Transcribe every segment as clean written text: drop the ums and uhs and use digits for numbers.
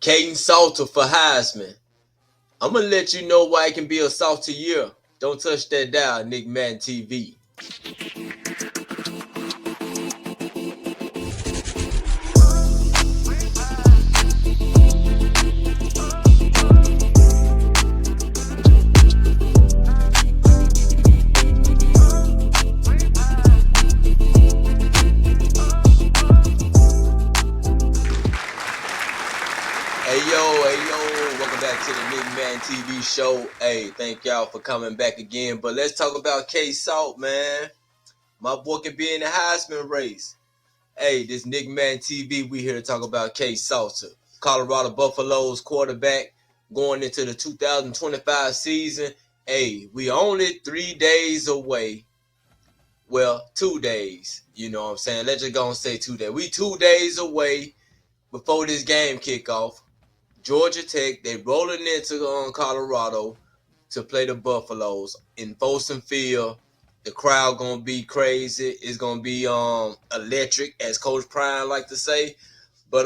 Kaidon Salter for Heisman. I'm going to let you know why it can be a salty year. Don't touch that dial, Nick Madden TV. Hey yo, welcome back to the Nick Madden TV show. Hey, thank y'all for coming back again. But let's talk about K Salt, man. My boy can be in the Heisman race. Hey, this Nick Madden TV, we here to talk about K Salter, Colorado Buffaloes quarterback going into the 2025 season. Hey, we only 3 days away. Well, 2 days. You know what I'm saying? Let's just go and say 2 days. We 2 days away before this game kickoff. Georgia Tech, they rolling into Colorado to play the Buffaloes in Folsom Field. The crowd gonna be crazy. It's gonna be electric, as Coach Prime like to say. But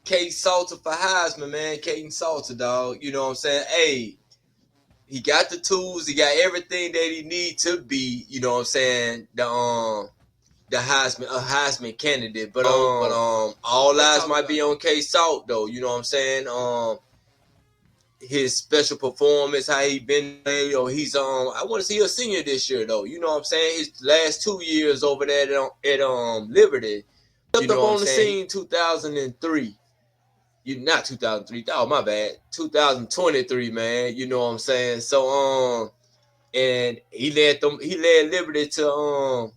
Kaidon Salter for Heisman, man. Kaidon Salter, dog. You know what I'm saying? Hey, he got the tools. He got everything that he need to be. You know what I'm saying? The Heisman candidate, but all eyes might be on K Salt though. You know what I'm saying? His special performance, how he been, he's I want to see a senior this year though. You know what I'm saying? His last 2 years over there at Liberty, you know what I'm saying? 2003. Not 2003. Oh my bad. 2023, man. You know what I'm saying? So and he led Liberty to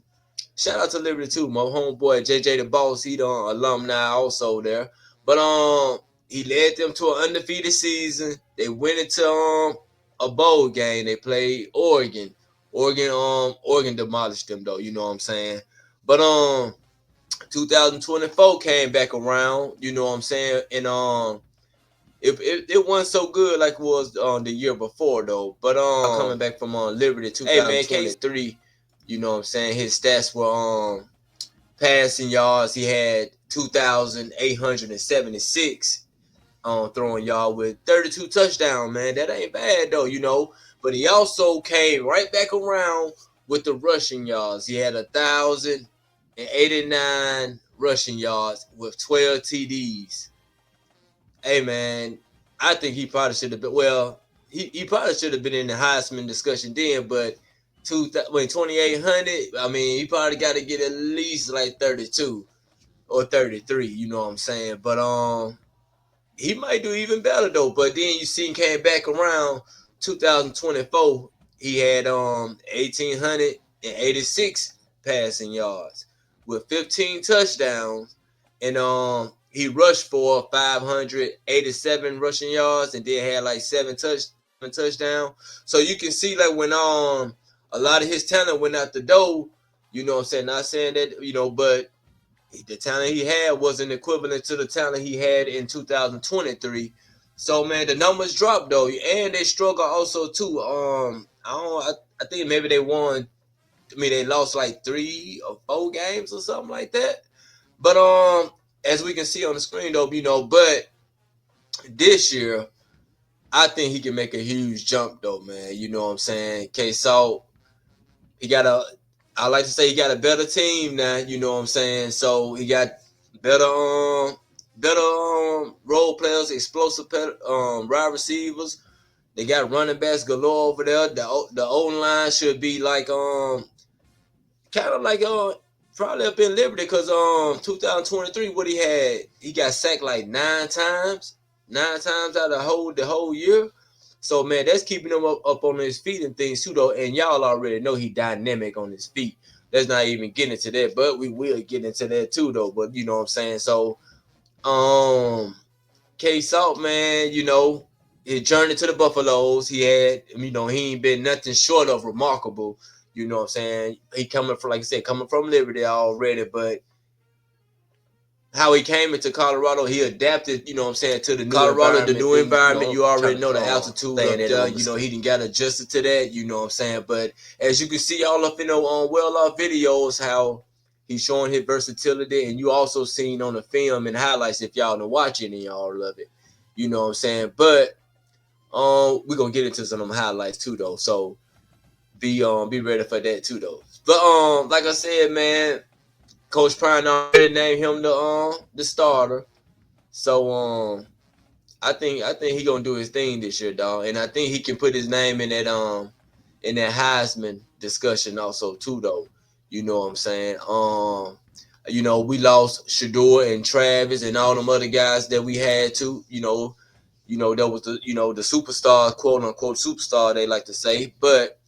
shout out to Liberty too, my homeboy JJ the Boss. He the alumni also there. But he led them to an undefeated season. They went into a bowl game. They played Oregon. Oregon demolished them though. You know what I'm saying? But 2024 came back around. You know what I'm saying? And it wasn't so good like it was the year before though. But coming back from Liberty 2023. You know what I'm saying? His stats were passing yards. He had 2,876 throwing yard with 32 touchdowns, man. That ain't bad though, you know. But he also came right back around with the rushing yards. He had 1,089 rushing yards with 12 TDs. Hey man, I think he probably should have been. Well, he probably should have been in the Heisman discussion then, but 2,800. I mean, he probably got to get at least like 32 or 33. You know what I'm saying? But he might do even better though. But then you see him came back around 2024. He had 1,886 passing yards with 15 touchdowns, and he rushed for 587 rushing yards, and then had like 7 touchdowns. So you can see like when a lot of his talent went out the door, you know what I'm saying? Not saying that, but the talent he had wasn't equivalent to the talent he had in 2023. So, man, the numbers dropped, though, and they struggle also, too. I think maybe they won. I mean, they lost like 3 or 4 games or something like that. But as we can see on the screen, though, but this year, I think he can make a huge jump, though, man. You know what I'm saying? K-Salt, I like to say he got a better team now, you know what I'm saying? So he got better role players, explosive wide receivers. They got running backs galore over there. The O-line should be like kind of like probably up in Liberty, because 2023 what he got sacked like 9 times. 9 times out of the whole year. So, man, that's keeping him up on his feet and things, too, though. And y'all already know he dynamic on his feet. Let's not even get into that, but we will get into that, too, though. But, you know what I'm saying? So, K-Salt, man, his journey to the Buffaloes, he ain't been nothing short of remarkable. You know what I'm saying? He coming from, like I said, coming from Liberty already, but how he came into Colorado, he adapted, you know what I'm saying, to the new environment. You already know the altitude up there. He didn't got adjusted to that, you know what I'm saying. But as you can see all up in the well-off videos, how He's showing his versatility, and you also seen on the film and highlights if y'all don't watch it and y'all love it. You know what I'm saying? But we're gonna get into some of them highlights too though. So be ready for that too though. But like I said, man, Coach Prime already named him the starter. So I think he gonna do his thing this year, dog. And I think he can put his name in that Heisman discussion also too though. You know what I'm saying? We lost Shador and Travis and all them other guys that we had too. That was the superstar, quote unquote superstar they like to say. But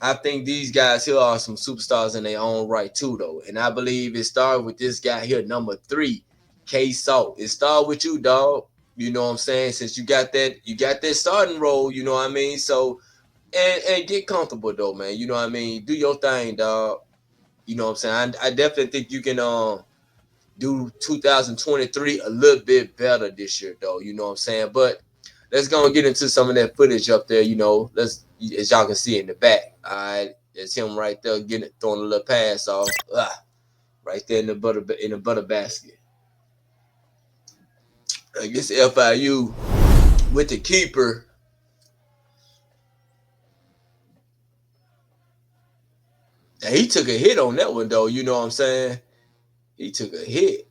I think these guys here are some superstars in their own right too, though. And I believe it started with this guy here, number 3, K Salt. It started with you, dog. You know what I'm saying? Since you got that starting role, you know what I mean? So and get comfortable though, man. You know what I mean? Do your thing, dog. You know what I'm saying? I definitely think you can do 2023 a little bit better this year, though. You know what I'm saying? But let's go and get into some of that footage up there. As y'all can see in the back. All right, it's him right there throwing a little pass off, right there in the butter basket. I guess FIU with the keeper. And he took a hit on that one though. You know what I'm saying? He took a hit.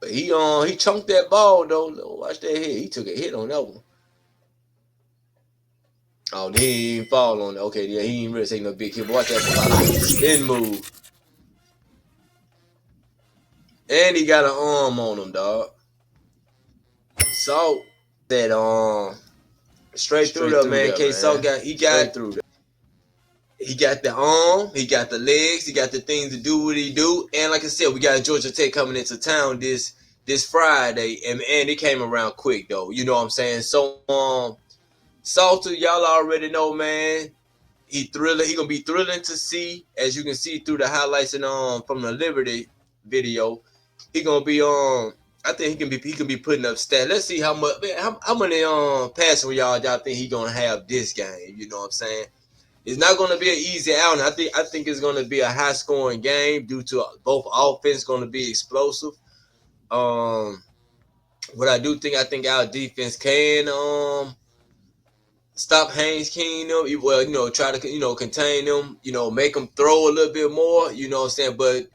But he chunked that ball though. Watch that hit. He took a hit on that one. Oh, he didn't fall on it. Okay, yeah, he ain't really taking no big hit. But watch that spin move. And he got an arm on him, dog. So that straight through there, man. K Salt got through there. He got the arm, he got the legs, he got the things to do what he do. And like I said, we got Georgia Tech coming into town this Friday, and it came around quick though. You know what I'm saying? So Salter, y'all already know, man. He gonna be thrilling to see, as you can see through the highlights and from the Liberty video. He gonna be I think he can be putting up stats. Let's see how many passing y'all think he gonna have this game. You know what I'm saying? It's not gonna be an easy outing. I think it's gonna be a high scoring game due to both offense gonna be explosive. What I think our defense can stop Haynes King, try to, contain them, make them throw a little bit more, you know what I'm saying? But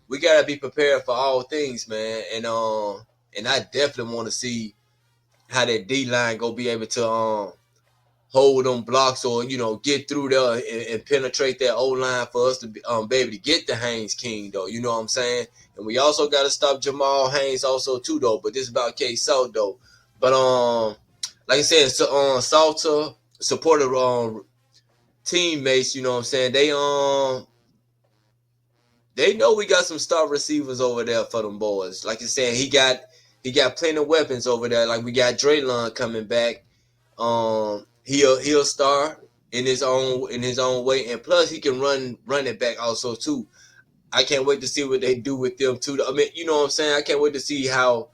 we got to be prepared for all things, man. And I definitely want to see how that D-line going to be able to hold them blocks or, get through there and penetrate that O-line for us to be able to get the Haynes King, though, you know what I'm saying? And we also got to stop Jamal Haynes also, too, though. But this is about K-Salt, though. But, like I said, Salter supported teammates, you know what I'm saying? They know we got some star receivers over there for them boys. Like I said, he got plenty of weapons over there. Like we got Draylon coming back. He'll star in his own way, and plus he can run it back also too. I can't wait to see what they do with them too. I mean, you know what I'm saying? I can't wait to see how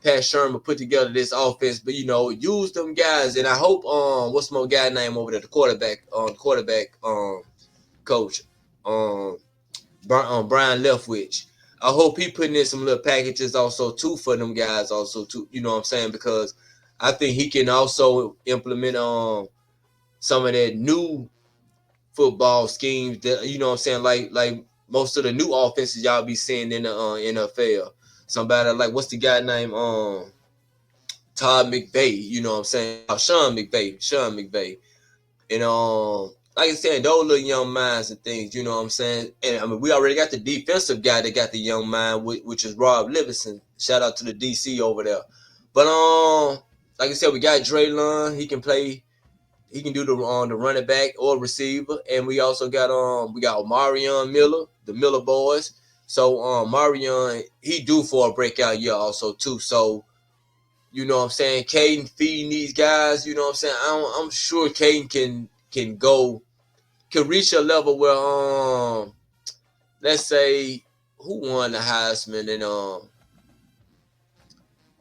Pat Sherman put together this offense, but use them guys, and I hope what's my guy name over there, the quarterback coach, Brian Leftwich. I hope he putting in some little packages also too for them guys also too. You know what I'm saying? Because I think he can also implement some of that new football schemes that what I'm saying, like most of the new offenses y'all be seeing in the NFL. Somebody like what's the guy name Todd McVay, you know what I'm saying? Sean McVay. And like I said, those little young minds and things, you know what I'm saying? And I mean, we already got the defensive guy that got the young mind, which is Rob Livingston. Shout out to the DC over there. But like I said, we got Draylon. He can play. He can do the running back or receiver. And we also got Omarion Miller, the Miller boys. So Marion, he due for a breakout year also too. So you know what I'm saying? Kaidon feeding these guys, you know what I'm saying? I'm sure Kaidon can reach a level where let's say who won the Heisman and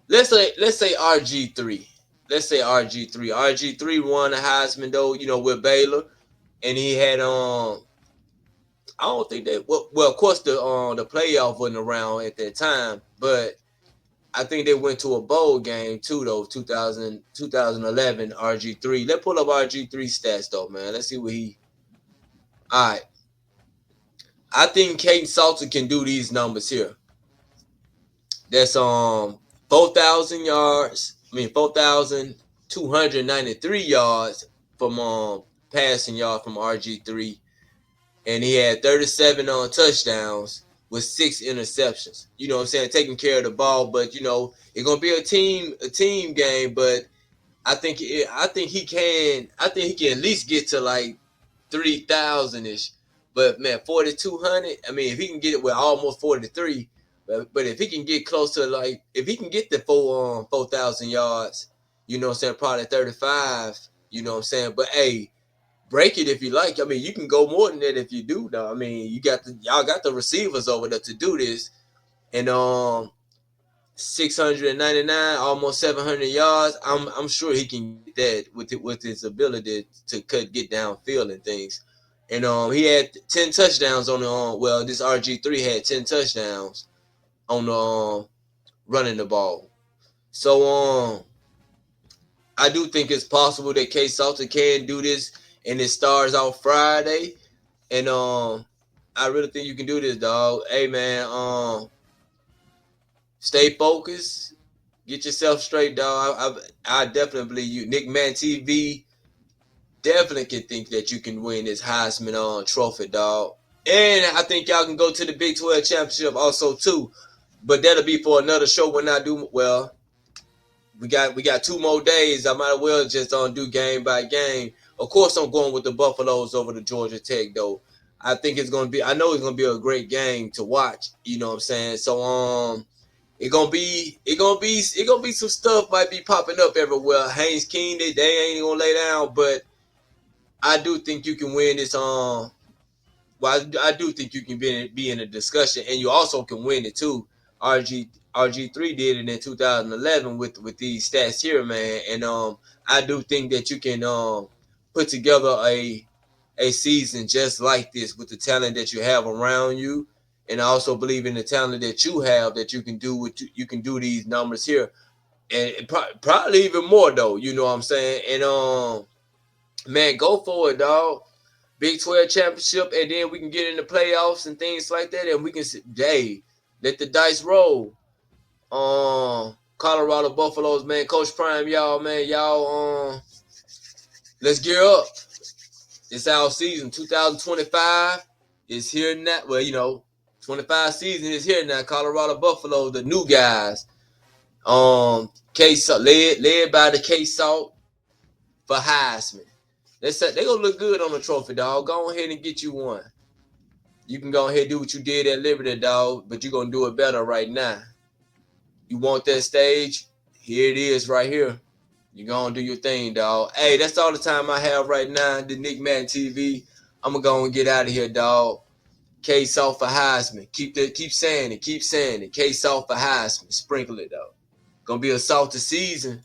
let's say RG3. Let's say RG3. RG3 won the Heisman though, with Baylor, and he had I don't think they well of course the playoff wasn't around at that time, but I think they went to a bowl game too though, 2011 RG3. Let's pull up RG3 stats though, man. Let's see what he. All right, I think Kaidon Salter can do these numbers here. That's 4,000 yards. I mean 4,293 yards from passing yard from RG3, and he had 37 on touchdowns with 6 interceptions. You know what I'm saying? Taking care of the ball, but you know it's gonna be a team game. But I think he can at least get to like 3,000 ish. But man, 4,200. I mean, if he can get it with almost 43, but if he can get close to like if he can get the 4,000 yards, you know what I'm saying, probably 35. You know what I'm saying, but hey, break it if you like. I mean, you can go more than that if you do, though. I mean, y'all got the receivers over there to do this, and 699, almost 700 yards. I'm sure he can get that with his ability to get downfield and things. And he had 10 touchdowns on the well, this RG3 had 10 touchdowns on the running the ball. So I do think it's possible that K Salter can do this, and it starts out Friday. And I really think you can do this, dog. Hey man, stay focused, get yourself straight, dog. I definitely believe you. Nick Man TV definitely can think that you can win this Heisman Trophy, dog. And I think y'all can go to the Big 12 championship also too. But that'll be for another show when I do well. We got 2 more days. I might as well just do game by game. Of course, I'm going with the Buffaloes over the Georgia Tech though. I think it's gonna be. I know it's gonna be a great game to watch. You know what I'm saying? So it gonna be some stuff might be popping up everywhere. Haynes King, they ain't gonna lay down, but I do think you can win this. I do think you can be in a discussion, and you also can win it too. RG3 did it in 2011 with these stats here, man, and I do think that you can put together a season just like this with the talent that you have around you, and I also believe in the talent that you have that you can do you can do these numbers here, and probably even more though. You know what I'm saying? And man, go for it, dog. Big 12 championship, and then we can get in the playoffs and things like that, and we can let the dice roll. Colorado Buffaloes, man, Coach Prime, y'all, man, let's gear up. It's our season, 2025 is here now. Well, you know, 25 season is here now. Colorado Buffalo, the new guys. K led by the K Salt for Heisman. They gonna look good on the trophy, dog. Go ahead and get you one. You can go ahead and do what you did at Liberty, dog, but you're gonna do it better right now. You want that stage? Here it is right here. You're gonna do your thing, dog. Hey, that's all the time I have right now. The Nick Madden TV. I'm gonna go and get out of here, dog. K Salt for Heisman. Keep saying it. Keep saying it. K Salt for Heisman. Sprinkle it, though. Gonna be a salty season.